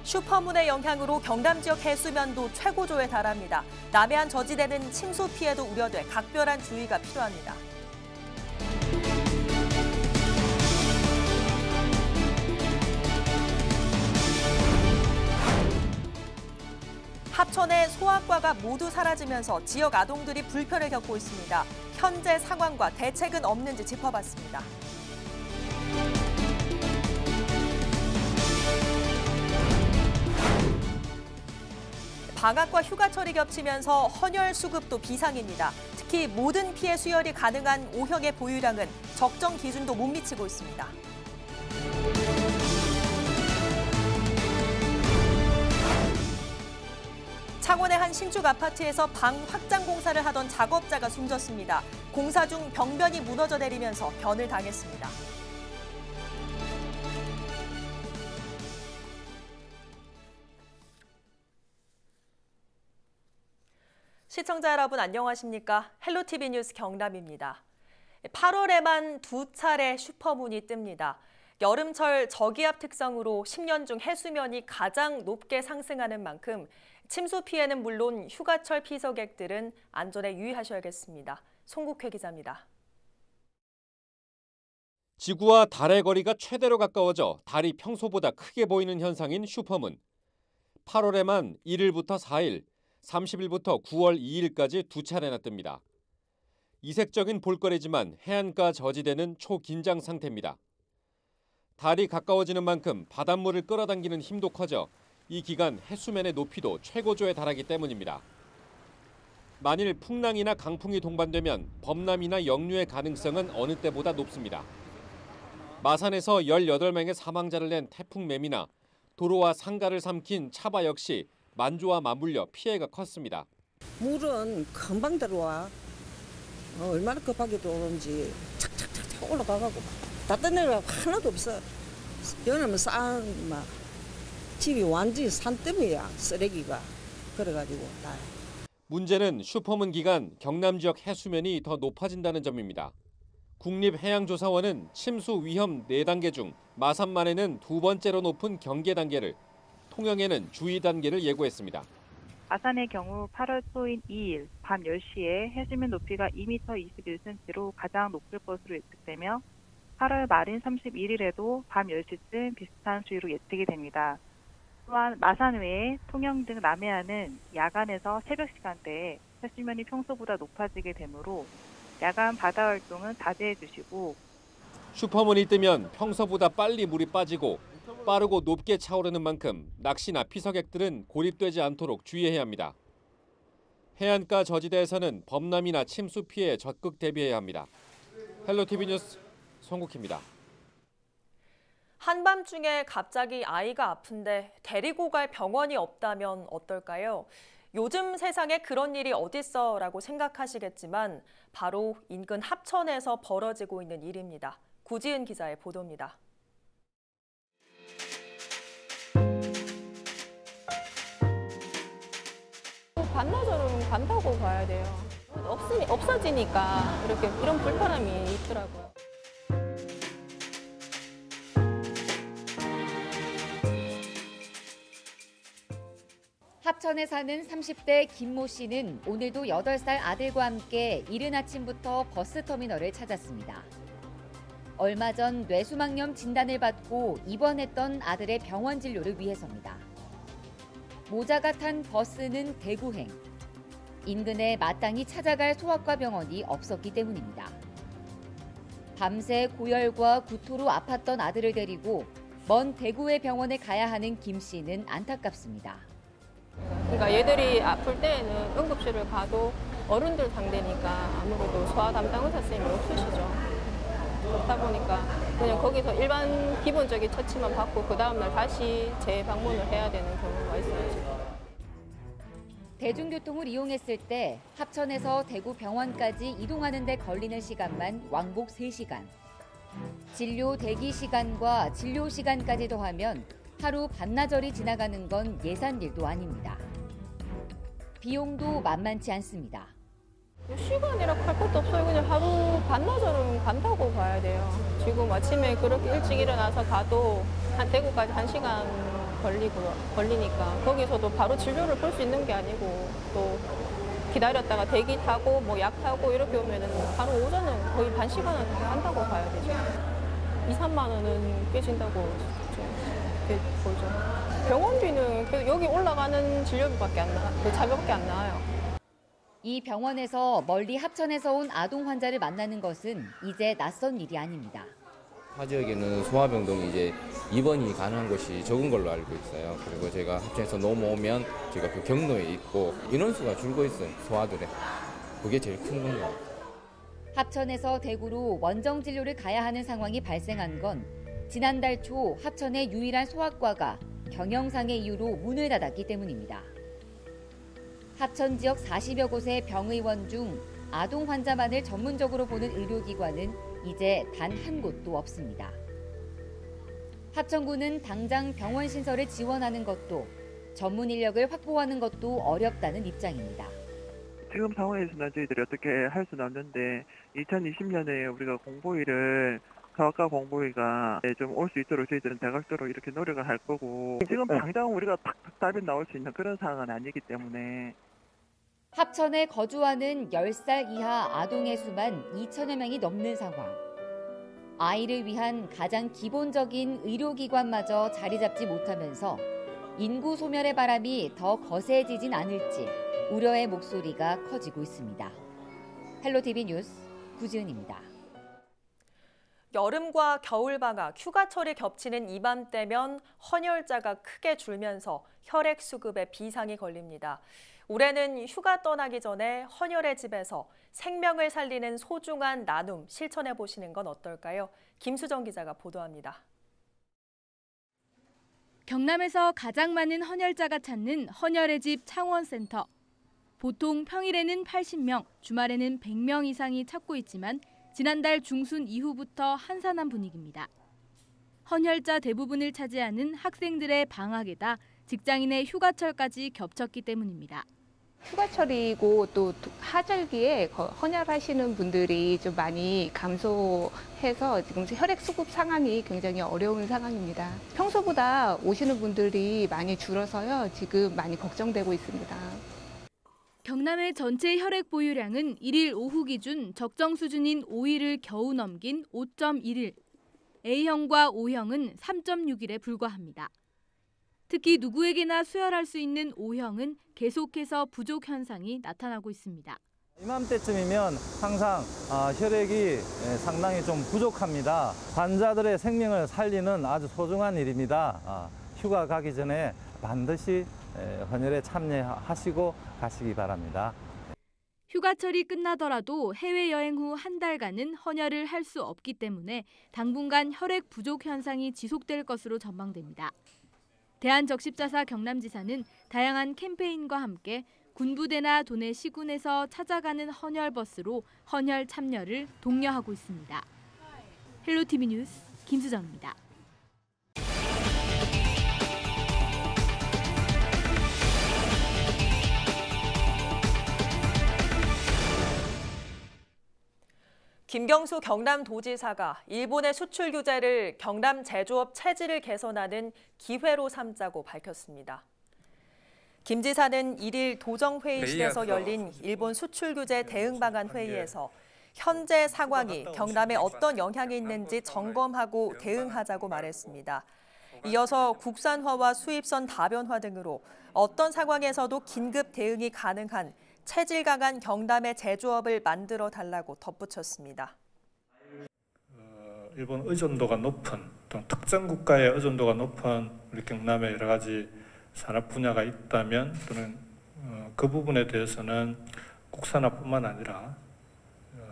슈퍼문의 영향으로 경남 지역 해수면도 최고조에 달합니다. 남해안 저지대는 침수 피해도 우려돼 각별한 주의가 필요합니다. 합천의 소아과가 모두 사라지면서 지역 아동들이 불편을 겪고 있습니다. 현재 상황과 대책은 없는지 짚어봤습니다. 방학과 휴가철이 겹치면서 헌혈 수급도 비상입니다. 특히 모든 피해 수혈이 가능한 O형의 보유량은 적정 기준도 못 미치고 있습니다. 창원의 한 신축 아파트에서 방 확장 공사를 하던 작업자가 숨졌습니다. 공사 중 벽면이 무너져 내리면서 변을 당했습니다. 시청자 여러분 안녕하십니까? 헬로티비 뉴스 경남입니다. 8월에만 2차례 슈퍼문이 뜹니다. 여름철 저기압 특성으로 10년 중 해수면이 가장 높게 상승하는 만큼 침수 피해는 물론 휴가철 피서객들은 안전에 유의하셔야겠습니다. 송국회 기자입니다. 지구와 달의 거리가 최대로 가까워져 달이 평소보다 크게 보이는 현상인 슈퍼문. 8월에만 1일부터 4일, 30일부터 9월 2일까지 2차례나 뜹니다. 이색적인 볼거리지만 해안가 저지대는 초긴장 상태입니다. 달이 가까워지는 만큼 바닷물을 끌어당기는 힘도 커져 이 기간 해수면의 높이도 최고조에 달하기 때문입니다. 만일 풍랑이나 강풍이 동반되면 범람이나 역류의 가능성은 어느 때보다 높습니다. 마산에서 18명의 사망자를 낸 태풍 매미나 도로와 상가를 삼킨 차바 역시 만조와 맞물려 피해가 컸습니다. 물은 금방 들어와. 얼마나 급하게 들어오는지 착착착착 올라가고 닫던 데가 하나도 없어. 여름은 막 집이 완전히 산더미야, 쓰레기가. 그래가지고 다. 문제는 슈퍼문 기간 경남 지역 해수면이 더 높아진다는 점입니다. 국립해양조사원은 침수 위험 4단계 중 마산만에는 2번째로 높은 경계 단계를, 통영에는 주의 단계를 예고했습니다. 마산의 경우 8월 초인 2일 밤 10시에 해수면 높이가 2m 21cm로 가장 높을 것으로 예측되며 8월 말인 31일에도 밤 10시쯤 비슷한 수위로 예측이 됩니다. 또한 마산 외에 통영 등 남해안은 야간에서 새벽 시간대에 해수면이 평소보다 높아지게 되므로 야간 바다 활동은 자제해 주시고, 슈퍼문이 뜨면 평소보다 빨리 물이 빠지고 빠르고 높게 차오르는 만큼 낚시나 피서객들은 고립되지 않도록 주의해야 합니다. 해안가 저지대에서는 범람이나 침수 피해에 적극 대비해야 합니다. 헬로티비 뉴스 송국희입니다. 한밤중에 갑자기 아이가 아픈데 데리고 갈 병원이 없다면 어떨까요? 요즘 세상에 그런 일이 어딨어 라고 생각하시겠지만 바로 인근 합천에서 벌어지고 있는 일입니다. 구지은 기자의 보도입니다. 반나절은 간다고 봐야 돼요. 없어지니까 이렇게 이런 불편함이 있더라고요. 합천에 사는 30대 김모 씨는 오늘도 8살 아들과 함께 이른 아침부터 버스터미널을 찾았습니다. 얼마 전 뇌수막염 진단을 받고 입원했던 아들의 병원 진료를 위해서입니다. 모자가 탄 버스는 대구행. 인근에 마땅히 찾아갈 소아과 병원이 없었기 때문입니다. 밤새 고열과 구토로 아팠던 아들을 데리고 먼 대구의 병원에 가야 하는 김 씨는 안타깝습니다. 그러니까 얘들이 아플 때에는 응급실을 가도 어른들 상대니까 아무래도 소아 담당 의사 선생님이 없으시죠. 그렇다 보니까 그냥 거기서 일반 기본적인 처치만 받고 그 다음날 다시 재방문을 해야 되는 경우가 있어요. 대중교통을 이용했을 때 합천에서 대구 병원까지 이동하는 데 걸리는 시간만 왕복 3시간. 진료 대기 시간과 진료 시간까지 더하면 하루 반나절이 지나가는 건 예산 일도 아닙니다. 비용도 만만치 않습니다. 시간이라 할 것도 없어요. 그냥 하루 반나절은 간다고 봐야 돼요. 지금 아침에 그렇게 일찍 일어나서 가도 한 대구까지 1시간 걸리니까 거기서도 바로 진료를 볼 수 있는 게 아니고 또 기다렸다가 대기 타고 뭐 약 타고 이렇게 오면은 바로 오전은 거의 반 시간은 더 한다고 봐야 되죠. 2, 3만 원은 깨진다고 좀 보죠. 병원비는 여기 올라가는 진료비밖에 안 나, 그 차비밖에 안 나와요. 이 병원에서 멀리 합천에서 온 아동 환자를 만나는 것은 이제 낯선 일이 아닙니다. 타 지역에는 소아병동이 이제 입원이 가능한 곳이 적은 걸로 알고 있어요. 그리고 제가 합천에서 넘어오면 제가 그 경로에 있고 인원수가 줄고 있어요. 소아들의. 그게 제일 큰 건 것 같아요. 합천에서 대구로 원정 진료를 가야 하는 상황이 발생한 건 지난달 초 합천의 유일한 소아과가 경영상의 이유로 문을 닫았기 때문입니다. 합천 지역 40여 곳의 병의원 중 아동 환자만을 전문적으로 보는 의료기관은 이제 단 한 곳도 없습니다. 합천구는 당장 병원 신설을 지원하는 것도 전문 인력을 확보하는 것도 어렵다는 입장입니다. 지금 상황에서는 저희들이 어떻게 할 수는 없는데 2020년에 우리가 공보위를 소아과 공보위가 좀 올 수 있도록 저희들은 대각도로 이렇게 노력을 할 거고 지금 당장 우리가 탁탁 답이 나올 수 있는 그런 상황은 아니기 때문에 합천에 거주하는 10살 이하 아동의 수만 2천여 명이 넘는 상황. 아이를 위한 가장 기본적인 의료기관마저 자리 잡지 못하면서 인구 소멸의 바람이 더 거세지진 않을지 우려의 목소리가 커지고 있습니다. 헬로티비 뉴스 구지은입니다. 여름과 겨울방학, 휴가철이 겹치는 이맘때면 헌혈자가 크게 줄면서 혈액 수급에 비상이 걸립니다. 올해는 휴가 떠나기 전에 헌혈의 집에서 생명을 살리는 소중한 나눔 실천해 보시는 건 어떨까요? 김수정 기자가 보도합니다. 경남에서 가장 많은 헌혈자가 찾는 헌혈의 집 창원센터. 보통 평일에는 80명, 주말에는 100명 이상이 찾고 있지만 지난달 중순 이후부터 한산한 분위기입니다. 헌혈자 대부분을 차지하는 학생들의 방학에다 직장인의 휴가철까지 겹쳤기 때문입니다. 휴가철이고 또 하절기에 헌혈하시는 분들이 좀 많이 감소해서 지금 혈액 수급 상황이 굉장히 어려운 상황입니다. 평소보다 오시는 분들이 많이 줄어서요. 지금 많이 걱정되고 있습니다. 경남의 전체 혈액 보유량은 1일 오후 기준 적정 수준인 5일을 겨우 넘긴 5.1일, A형과 O형은 3.6일에 불과합니다. 특히 누구에게나 수혈할 수 있는 O형은 계속해서 부족 현상이 나타나고 있습니다. 이맘때쯤이면 항상 혈액이 상당히 좀 부족합니다. 환자들의 생명을 살리는 아주 소중한 일입니다. 휴가 가기 전에 반드시 헌혈에 참여하시고 가시기 바랍니다. 휴가철이 끝나더라도 해외여행 후 한 달간은 헌혈을 할 수 없기 때문에 당분간 혈액 부족 현상이 지속될 것으로 전망됩니다. 대한적십자사 경남지사는 다양한 캠페인과 함께 군부대나 도내 시군에서 찾아가는 헌혈버스로 헌혈 참여를 독려하고 있습니다. 헬로티비 뉴스 김수정입니다. 김경수 경남도지사가 일본의 수출 규제를 경남 제조업 체질을 개선하는 기회로 삼자고 밝혔습니다. 김 지사는 1일 도정회의실에서 열린 일본 수출 규제 대응 방안 회의에서 현재 상황이 경남에 어떤 영향이 있는지 점검하고 대응하자고 말했습니다. 이어서 국산화와 수입선 다변화 등으로 어떤 상황에서도 긴급 대응이 가능한 체질 강한 경남의 제조업을 만들어 달라고 덧붙였습니다. 일본 의존도가 높은 또 특정 국가의 의존도가 높은 우리 경남의 여러 가지 산업 분야가 있다면 또는 그 부분에 대해서는 국산화뿐만 아니라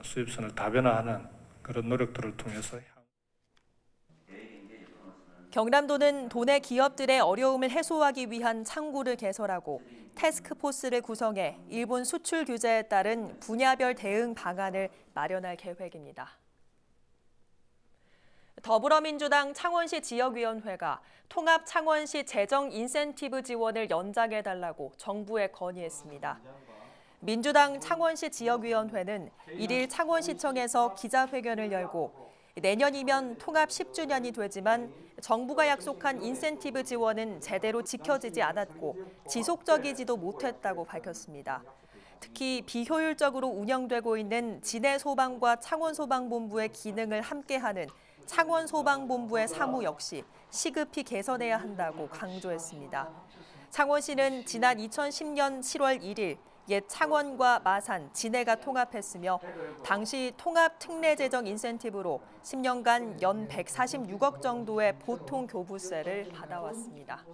수입선을 다변화하는 그런 노력들을 통해서 경남도는 도내 기업들의 어려움을 해소하기 위한 창구를 개설하고 태스크포스를 구성해 일본 수출 규제에 따른 분야별 대응 방안을 마련할 계획입니다. 더불어민주당 창원시 지역위원회가 통합 창원시 재정 인센티브 지원을 연장해달라고 정부에 건의했습니다. 민주당 창원시 지역위원회는 1일 창원시청에서 기자회견을 열고 내년이면 통합 10주년이 되지만 정부가 약속한 인센티브 지원은 제대로 지켜지지 않았고 지속적이지도 못했다고 밝혔습니다. 특히 비효율적으로 운영되고 있는 진해소방과 창원소방본부의 기능을 함께하는 창원소방본부의 사무 역시 시급히 개선해야 한다고 강조했습니다. 창원시는 지난 2010년 7월 1일 옛 창원과 마산, 진해가 통합했으며 당시 통합 특례 재정 인센티브로 10년간 연 146억 정도의 보통 교부세를 받아왔습니다.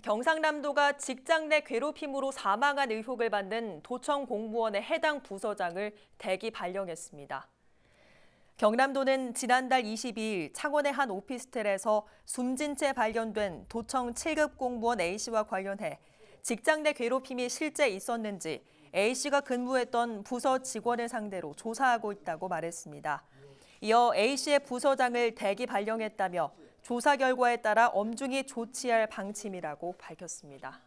경상남도가 직장 내 괴롭힘으로 사망한 의혹을 받는 도청 공무원의 해당 부서장을 대기 발령했습니다. 경남도는 지난달 22일 창원의 한 오피스텔에서 숨진 채 발견된 도청 7급 공무원 A씨와 관련해 직장 내 괴롭힘이 실제 있었는지 A씨가 근무했던 부서 직원을 상대로 조사하고 있다고 말했습니다. 이어 A씨의 부서장을 대기 발령했다며 조사 결과에 따라 엄중히 조치할 방침이라고 밝혔습니다.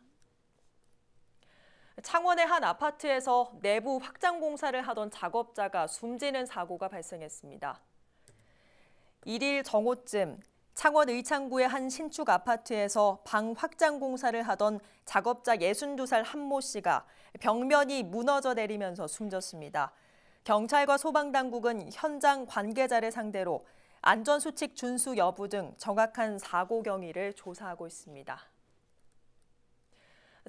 창원의 한 아파트에서 내부 확장 공사를 하던 작업자가 숨지는 사고가 발생했습니다. 1일 정오쯤 창원 의창구의 한 신축 아파트에서 방 확장 공사를 하던 작업자 62살 한모 씨가 벽면이 무너져 내리면서 숨졌습니다. 경찰과 소방당국은 현장 관계자를 상대로 안전수칙 준수 여부 등 정확한 사고 경위를 조사하고 있습니다.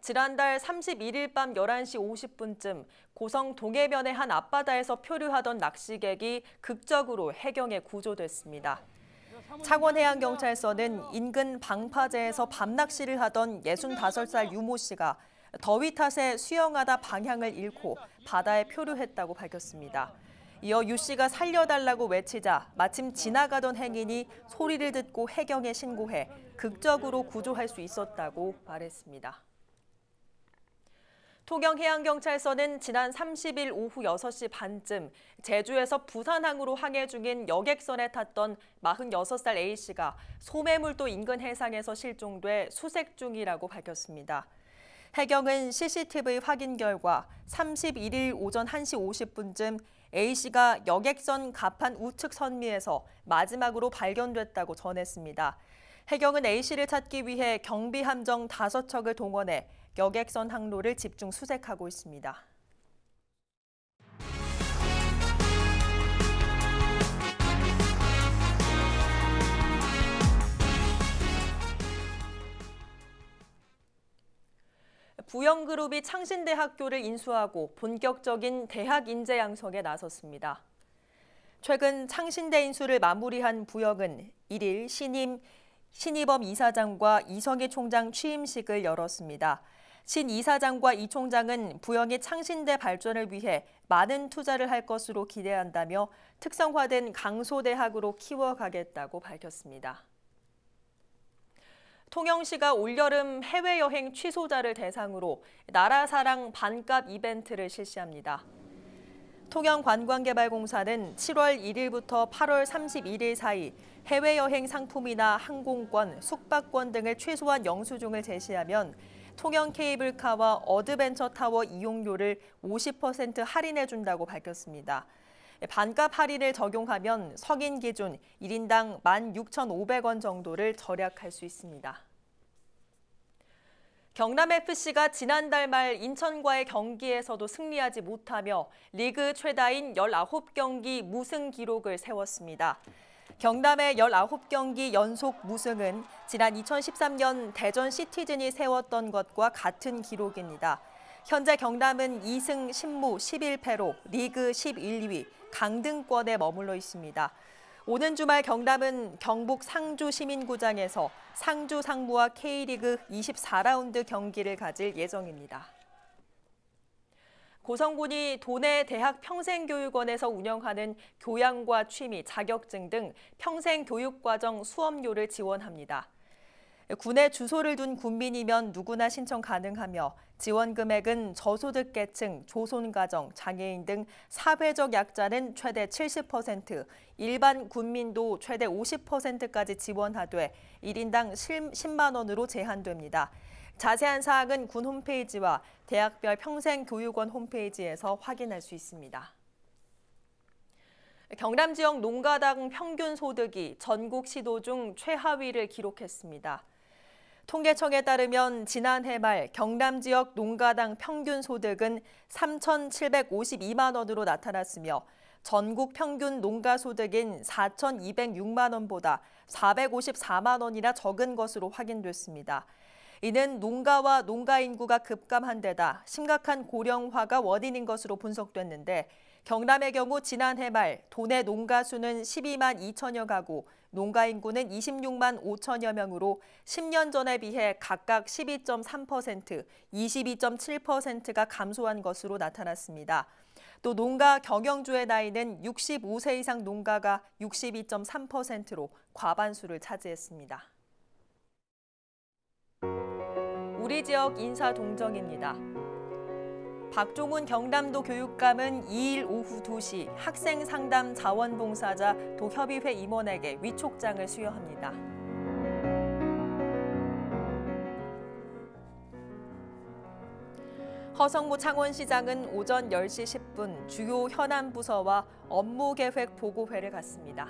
지난달 31일 밤 11시 50분쯤 고성 동해면의 한 앞바다에서 표류하던 낚시객이 극적으로 해경에 구조됐습니다. 창원해양경찰서는 인근 방파제에서 밤낚시를 하던 65살 유모 씨가 더위 탓에 수영하다 방향을 잃고 바다에 표류했다고 밝혔습니다. 이어 유 씨가 살려달라고 외치자 마침 지나가던 행인이 소리를 듣고 해경에 신고해 극적으로 구조할 수 있었다고 말했습니다. 통영해양경찰서는 지난 30일 오후 6시 반쯤 제주에서 부산항으로 항해 중인 여객선에 탔던 46살 A씨가 소매물도 인근 해상에서 실종돼 수색 중이라고 밝혔습니다. 해경은 CCTV 확인 결과 31일 오전 1시 50분쯤 A씨가 여객선 갑판 우측 선미에서 마지막으로 발견됐다고 전했습니다. 해경은 A씨를 찾기 위해 경비함정 5척을 동원해 여객선 항로를 집중 수색하고 있습니다. 부영그룹이 창신대학교를 인수하고 본격적인 대학 인재 양성에 나섰습니다. 최근 창신대 인수를 마무리한 부영은 1일 신이범 이사장과 이성희 총장 취임식을 열었습니다. 신 이사장과 이 총장은 부영이 창신대 발전을 위해 많은 투자를 할 것으로 기대한다며 특성화된 강소대학으로 키워가겠다고 밝혔습니다. 통영시가 올여름 해외여행 취소자를 대상으로 나라사랑 반값 이벤트를 실시합니다. 통영관광개발공사는 7월 1일부터 8월 31일 사이 해외여행 상품이나 항공권, 숙박권 등을 최소한 영수증을 제시하면 통영 케이블카와 어드벤처타워 이용료를 50% 할인해준다고 밝혔습니다. 반값 할인을 적용하면 성인 기준 1인당 16,500원 정도를 절약할 수 있습니다. 경남FC가 지난달 말 인천과의 경기에서도 승리하지 못하며 리그 최다인 19경기 무승 기록을 세웠습니다. 경남의 19경기 연속 무승은 지난 2013년 대전 시티즌이 세웠던 것과 같은 기록입니다. 현재 경남은 2승 10무 11패로 리그 11위, 강등권에 머물러 있습니다. 오는 주말 경남은 경북 상주 시민구장에서 상주 상무와 K리그 24라운드 경기를 가질 예정입니다. 고성군이 도내 대학 평생교육원에서 운영하는 교양과 취미, 자격증 등 평생교육과정 수업료를 지원합니다. 군에 주소를 둔 군민이면 누구나 신청 가능하며 지원 금액은 저소득계층, 조손가정, 장애인 등 사회적 약자는 최대 70%, 일반 군민도 최대 50%까지 지원하되 1인당 10만 원으로 제한됩니다. 자세한 사항은 군 홈페이지와 대학별 평생교육원 홈페이지에서 확인할 수 있습니다. 경남 지역 농가당 평균 소득이 전국 시도 중 최하위를 기록했습니다. 통계청에 따르면 지난해 말 경남 지역 농가당 평균 소득은 3,752만 원으로 나타났으며 전국 평균 농가 소득인 4,206만 원보다 454만 원이나 적은 것으로 확인됐습니다. 이는 농가와 농가 인구가 급감한 데다 심각한 고령화가 원인인 것으로 분석됐는데 경남의 경우 지난해 말 도내 농가 수는 12만 2천여 가구, 농가 인구는 26만 5천여 명으로 10년 전에 비해 각각 12.3%, 22.7%가 감소한 것으로 나타났습니다. 또 농가 경영주의 나이는 65세 이상 농가가 62.3%로 과반수를 차지했습니다. 우리 지역 인사 동정입니다. 박종훈 경남도 교육감은 2일 오후 2시 학생 상담 자원봉사자 도협의회 임원에게 위촉장을 수여합니다. 허성무 창원시장은 오전 10시 10분 주요 현안 부서와 업무 계획 보고회를 갖습니다.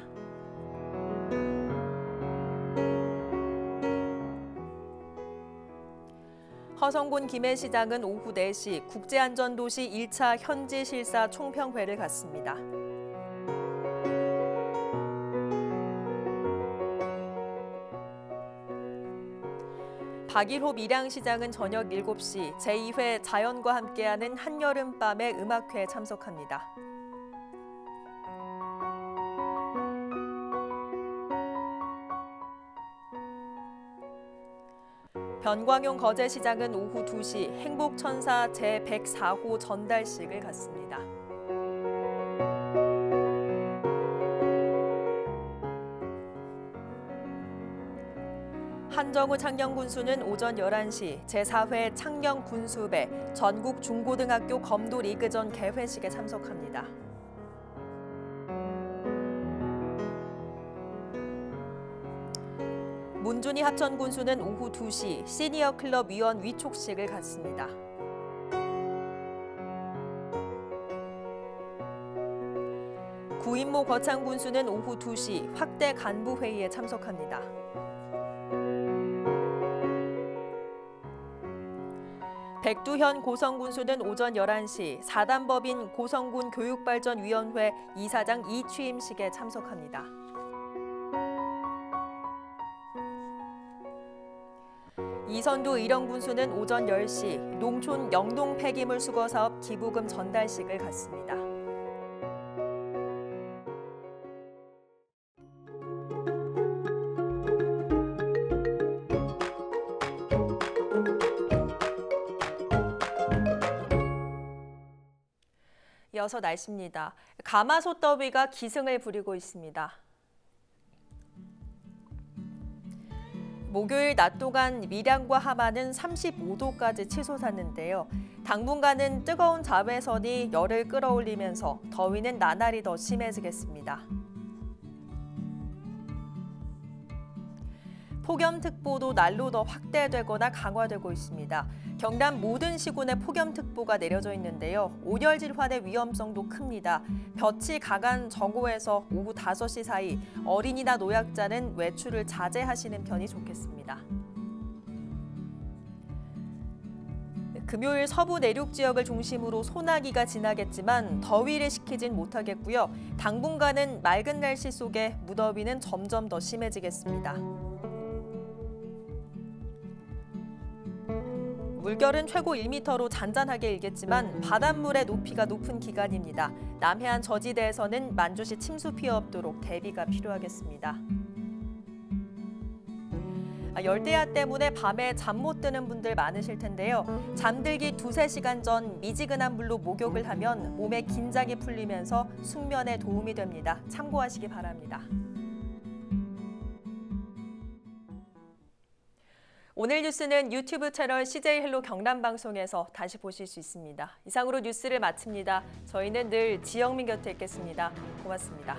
허성곤 김해시장은 오후 4시 국제안전도시 1차 현지 실사 총평회를 갖습니다. 박일호 밀양시장은 저녁 7시 제2회 자연과 함께하는 한여름밤의 음악회에 참석합니다. 변광용 거제시장은 오후 2시 행복천사 제104호 전달식을 갖습니다. 한정우 창녕군수는 오전 11시 제4회 창녕군수배 전국 중고등학교 검도 리그전 개회식에 참석합니다. 문준희 합천군수는 오후 2시 시니어 클럽 위원 위촉식을 갖습니다. 구인모 거창군수는 오후 2시 확대 간부회의에 참석합니다. 백두현 고성군수는 오전 11시 4단법인 고성군 교육발전위원회 이사장 2취임식에 참석합니다. 이선도 의령군수는 오전 10시 농촌 영농 폐기물 수거 사업 기부금 전달식을 갖습니다. 이어서 날씨입니다. 가마솥 더위가 기승을 부리고 있습니다. 목요일 낮 동안 밀양과 함안은 35도까지 치솟았는데요. 당분간은 뜨거운 자외선이 열을 끌어올리면서 더위는 나날이 더 심해지겠습니다. 폭염특보도 날로 더 확대되거나 강화되고 있습니다. 경남 모든 시군에 폭염특보가 내려져 있는데요. 온열 질환의 위험성도 큽니다. 볕이 강한 정오에서 오후 5시 사이 어린이나 노약자는 외출을 자제하시는 편이 좋겠습니다. 금요일 서부 내륙 지역을 중심으로 소나기가 지나겠지만 더위를 식히진 못하겠고요. 당분간은 맑은 날씨 속에 무더위는 점점 더 심해지겠습니다. 물결은 최고 1m로 잔잔하게 일겠지만 바닷물의 높이가 높은 기간입니다. 남해안 저지대에서는 만주시 침수 피해 없도록 대비가 필요하겠습니다. 열대야 때문에 밤에 잠 못 드는 분들 많으실 텐데요. 잠들기 2-3시간 전 미지근한 물로 목욕을 하면 몸에 긴장이 풀리면서 숙면에 도움이 됩니다. 참고하시기 바랍니다. 오늘 뉴스는 유튜브 채널 CJ 헬로 경남 방송에서 다시 보실 수 있습니다. 이상으로 뉴스를 마칩니다. 저희는 늘 지영민 곁에 있겠습니다. 고맙습니다.